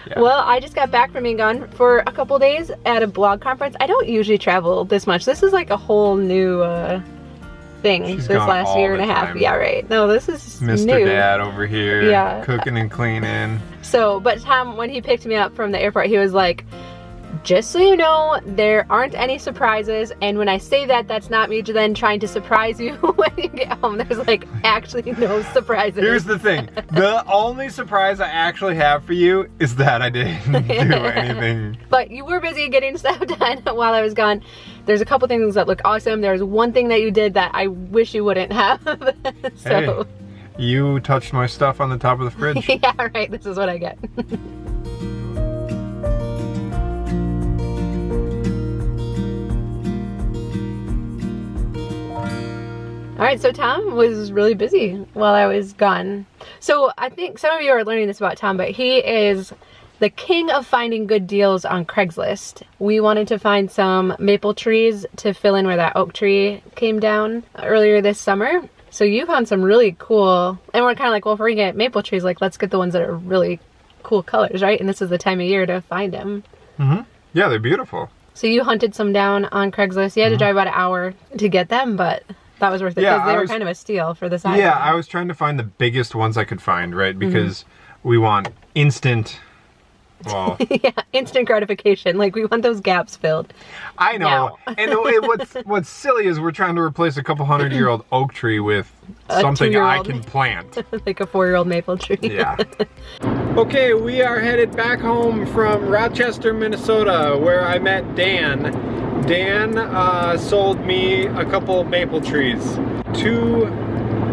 Yeah. Well, I just got back from being gone for a couple days at a blog conference. I don't usually travel this much. This is like a whole new thing. She's this gone last all year and the a half. time. Yeah, right. No, this is Mr. new. Dad over here, Yeah. cooking and cleaning. So, but Tom, when he picked me up from the airport, he was like, just so you know, there aren't any surprises, and when I say that, that's not me then trying to surprise you when you get home. There's like actually no surprises. Here's the thing. The only surprise I actually have for you is that I didn't do anything. But you were busy getting stuff done while I was gone. There's a couple things that look awesome. There's one thing that you did that I wish you wouldn't have. So. Hey, you touched my stuff on the top of the fridge. Yeah, right. This is what I get. All right, so Tom was really busy while I was gone. So I think some of you are learning this about Tom, but he is the king of finding good deals on Craigslist. We wanted to find some maple trees to fill in where that oak tree came down earlier this summer. So you found some really cool, and we're kind of like, well, if we're gonna get maple trees, like let's get the ones that are really cool colors, right? And this is the time of year to find them. Mm-hmm. Yeah, they're beautiful. So you hunted some down on Craigslist. You had to drive about an hour to get them, but that was worth it because they were kind of a steal for the size. Yeah, I was trying to find the biggest ones I could find, right? Because we want instant, well... yeah, instant gratification. Like, we want those gaps filled. I know. And what's silly is we're trying to replace a couple 100-year-old oak tree with something I can plant. Like a 4-year-old maple tree. Yeah. Okay, we are headed back home from Rochester, Minnesota, where I met Dan. Dan sold me a couple maple trees. Two,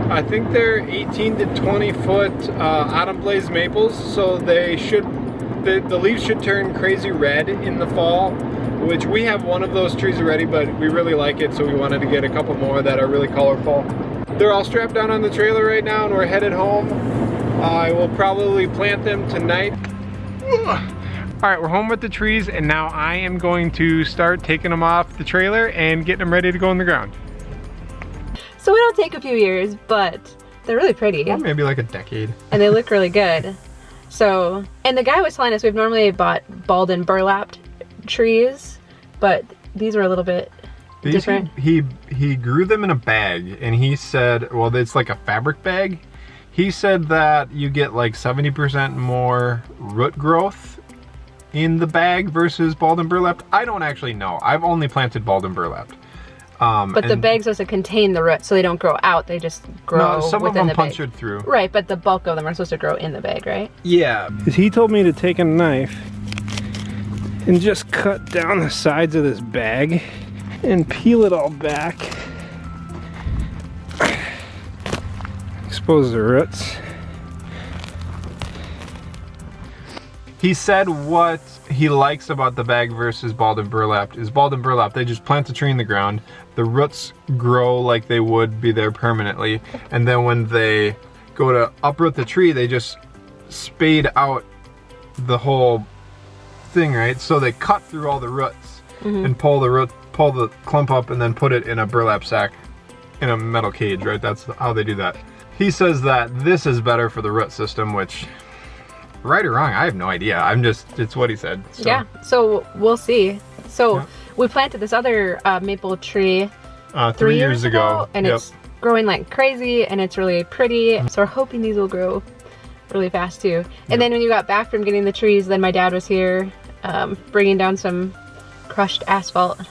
I think they're 18 to 20 foot autumn blaze maples, so they should, the leaves should turn crazy red in the fall, which we have one of those trees already, but we really like it, so we wanted to get a couple more that are really colorful. They're all strapped down on the trailer right now, and we're headed home. I will probably plant them tonight. All right, we're home with the trees, and now I am going to start taking them off the trailer and getting them ready to go in the ground. So it'll take a few years, but they're really pretty. Or maybe like a decade. And they look really good. So, and the guy was telling us we've normally bought balled and burlapped trees, but these are a little bit different. He grew them in a bag, and he said, well, it's like a fabric bag. He said that you get like 70% more root growth in the bag versus balled and burlapped. I don't actually know. I've only planted balled and burlapped. But the bag's supposed to contain the roots, so they don't grow out. They just grow no, some within of them the punctured bag. through. Right, but the bulk of them are supposed to grow in the bag, right? Yeah. He told me to take a knife and just cut down the sides of this bag and peel it all back. Expose the roots. He said what he likes about the bag versus balled and burlapped is balled and burlapped, they just plant a tree in the ground, the roots grow like they would be there permanently, and then when they go to uproot the tree, they just spade out the whole thing, right? So they cut through all the roots and pull the clump up and then put it in a burlap sack in a metal cage, right? That's how they do that. He says that this is better for the root system, which... right or wrong, I have no idea. It's what he said. So. Yeah, so we'll see. So we planted this other maple tree 3 years ago, and it's growing like crazy, and it's really pretty. So we're hoping these will grow really fast too. And then when you got back from getting the trees, then my dad was here bringing down some crushed asphalt.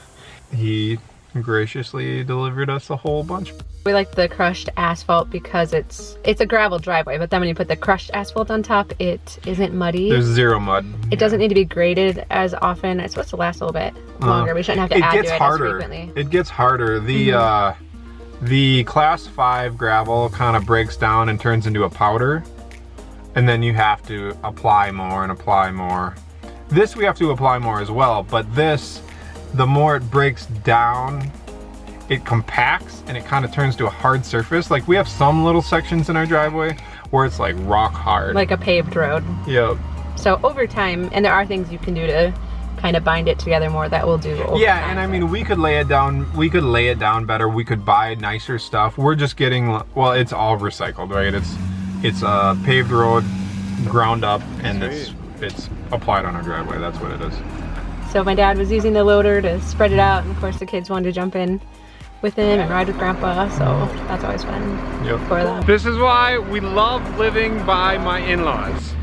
He graciously delivered us a whole bunch. We like the crushed asphalt because it's a gravel driveway, but then when you put the crushed asphalt on top, it isn't muddy. There's zero mud. It doesn't need to be graded as often. It's supposed to last a little bit longer. We shouldn't have to add to it as frequently. It gets harder. The class 5 gravel kind of breaks down and turns into a powder, and then you have to apply more and apply more. This we have to apply more as well, but this, the more it breaks down, it compacts and it kind of turns to a hard surface. Like we have some little sections in our driveway where it's like rock hard. Like a paved road. Yep. So over time, and there are things you can do to kind of bind it together more that we'll do over time. And I mean, we could lay it down better. We could buy nicer stuff. We're just getting, well, it's all recycled, right? It's a paved road, ground up, and it's it's applied on our driveway. That's what it is. So my dad was using the loader to spread it out, and of course the kids wanted to jump in with him and ride with Grandpa, so that's always fun for them. This is why we love living by my in-laws.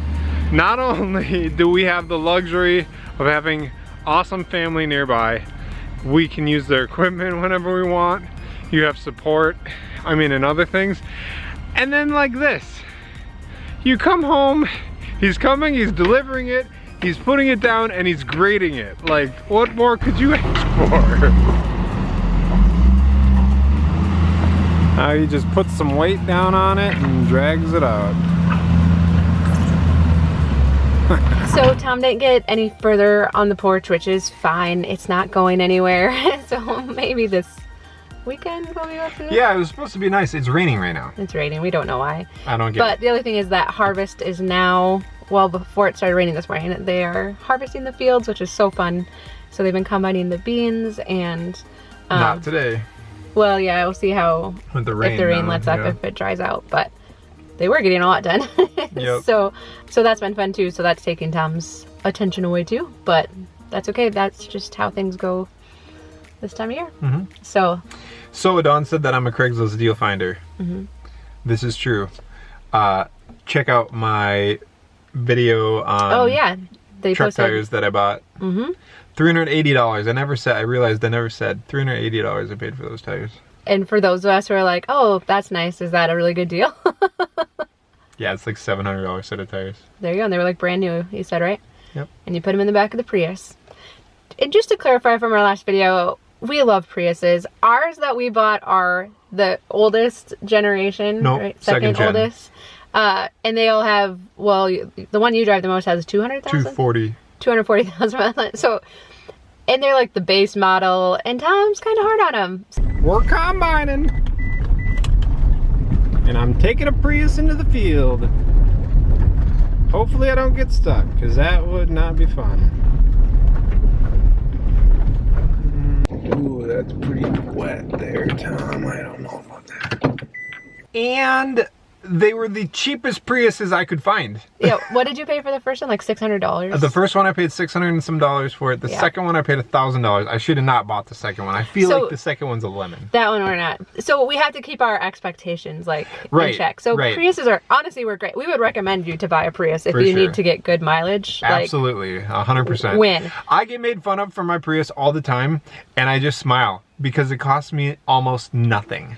Not only do we have the luxury of having awesome family nearby, we can use their equipment whenever we want. You have support, I mean, and other things. And then like this, you come home, he's coming, he's delivering it, he's putting it down, and he's grading it. Like, what more could you ask for? He just puts some weight down on it and drags it out. So Tom didn't get any further on the porch, which is fine. It's not going anywhere. So maybe this weekend we'll be able to. Yeah, it was supposed to be nice. It's raining right now. It's raining. We don't know why. I don't get But the other thing is that harvest is now, well, before it started raining this morning, they are harvesting the fields, which is so fun. So they've been combining the beans and... Not today. Well, yeah, we'll see how, With the rain, if the rain lets up, if it dries out. But they were getting a lot done. Yep. So that's been fun too. So that's taking Tom's attention away too. But that's okay. That's just how things go this time of year. So Dawn said that I'm a Craigslist deal finder. This is true. Check out my video on oh yeah, they truck posted tires that I bought. $380. I realized I never said $380 I paid for those tires. And for those of us who are like, oh, that's nice, is that a really good deal? Yeah, it's like $700 set of tires. There you go. And they were like brand new, you said, right? Yep. And you put them in the back of the Prius. And just to clarify from our last video, we love Priuses. Ours that we bought are the oldest generation, Nope, right? second gen. Oldest. And they all have, well, the one you drive the most has 200,000? 240. 240,000 miles. So, and they're like the base model, and Tom's kind of hard on them. We're combining. And I'm taking a Prius into the field. Hopefully I don't get stuck, because that would not be fun. Ooh, that's pretty wet there, Tom. I don't know about that. And they were the cheapest Priuses I could find. Yeah, what did you pay for the first one? Like $600? The first one I paid $600 and some dollars for it. The second one I paid $1,000. I should have not bought the second one. I feel like the second one's a lemon. That one we're not. So we have to keep our expectations like in check. So Priuses are, honestly, we're great. We would recommend you to buy a Prius if you need to get good mileage. Absolutely, 100%. Win. I get made fun of for my Prius all the time, and I just smile because it costs me almost nothing.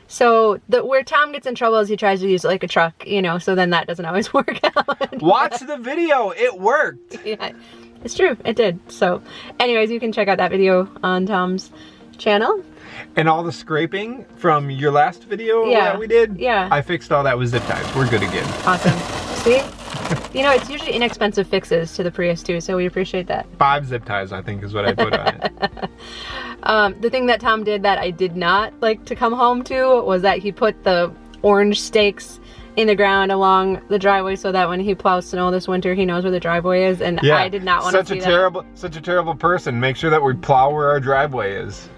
So where Tom gets in trouble is he tries to use it like a truck, you know, so then that doesn't always work out. Watch the video, it worked. Yeah, it's true, it did. So anyways, you can check out that video on Tom's channel. And all the scraping from your last video that we did, I fixed all that with zip ties. We're good again. Awesome. See? You know, it's usually inexpensive fixes to the Prius too, so we appreciate that. 5 zip ties, I think, is what I put on it. The thing that Tom did that I did not like to come home to was that he put the orange stakes in the ground along the driveway so that when he plows snow this winter, he knows where the driveway is, and I did not want to see that. Such a terrible person. Make sure that we plow where our driveway is.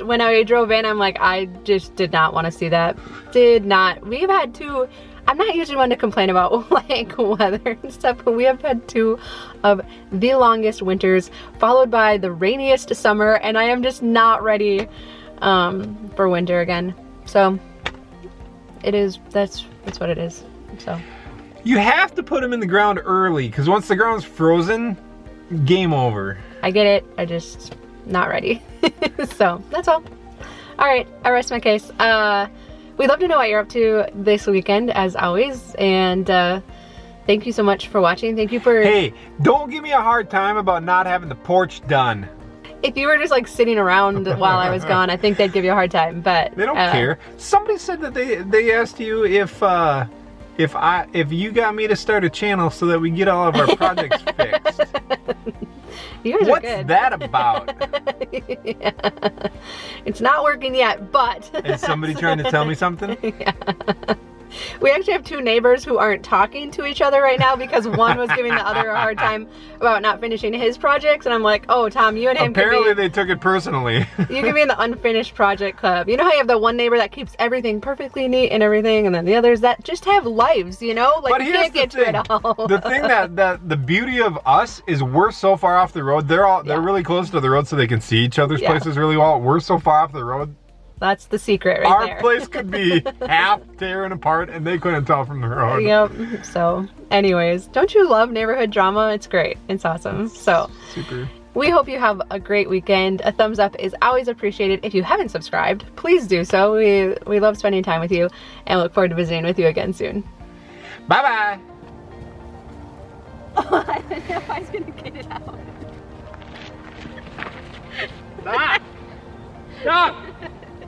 When I drove in, I'm like, I just did not want to see that. Did not. We've had two, I'm not usually one to complain about like weather and stuff, but we have had 2 of the longest winters, followed by the rainiest summer, and I am just not ready for winter again. So it is, that's what it is. So you have to put them in the ground early, because once the ground's frozen, game over. I get it, I just not ready. So that's all. All right, I rest my case. We'd love to know what you're up to this weekend, as always, and thank you so much for watching. Thank you for... Hey, don't give me a hard time about not having the porch done. If you were just like sitting around while I was gone, I think they'd give you a hard time, but... They don't care. Somebody said that they asked you if you got me to start a channel so that we get all of our projects fixed. You guys are good. What's that about? It's not working yet, but... Is somebody trying to tell me something? Yeah. We actually have two neighbors who aren't talking to each other right now because one was giving the other a hard time about not finishing his projects, and I'm like, oh, Tom, you and him Apparently they took it personally. you can be in the unfinished project club. You know how you have the one neighbor that keeps everything perfectly neat and everything, and then the others that just have lives, you know? Like, But you here's can't get the to it all. The thing that the beauty of us is we're so far off the road. They're really close to the road so they can see each other's places really well. We're so far off the road. That's the secret right Our there. place could be half tearing apart and they couldn't tell from the road. Yep. So, anyways, don't you love neighborhood drama? It's great. It's awesome. So, Super. we hope you have a great weekend. A thumbs up is always appreciated. If you haven't subscribed, please do so. We love spending time with you and look forward to visiting with you again soon. Bye-bye. Oh, I didn't know if I was going to get it out. Stop! Stop!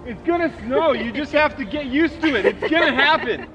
It's gonna snow. You just have to get used to it. It's gonna happen.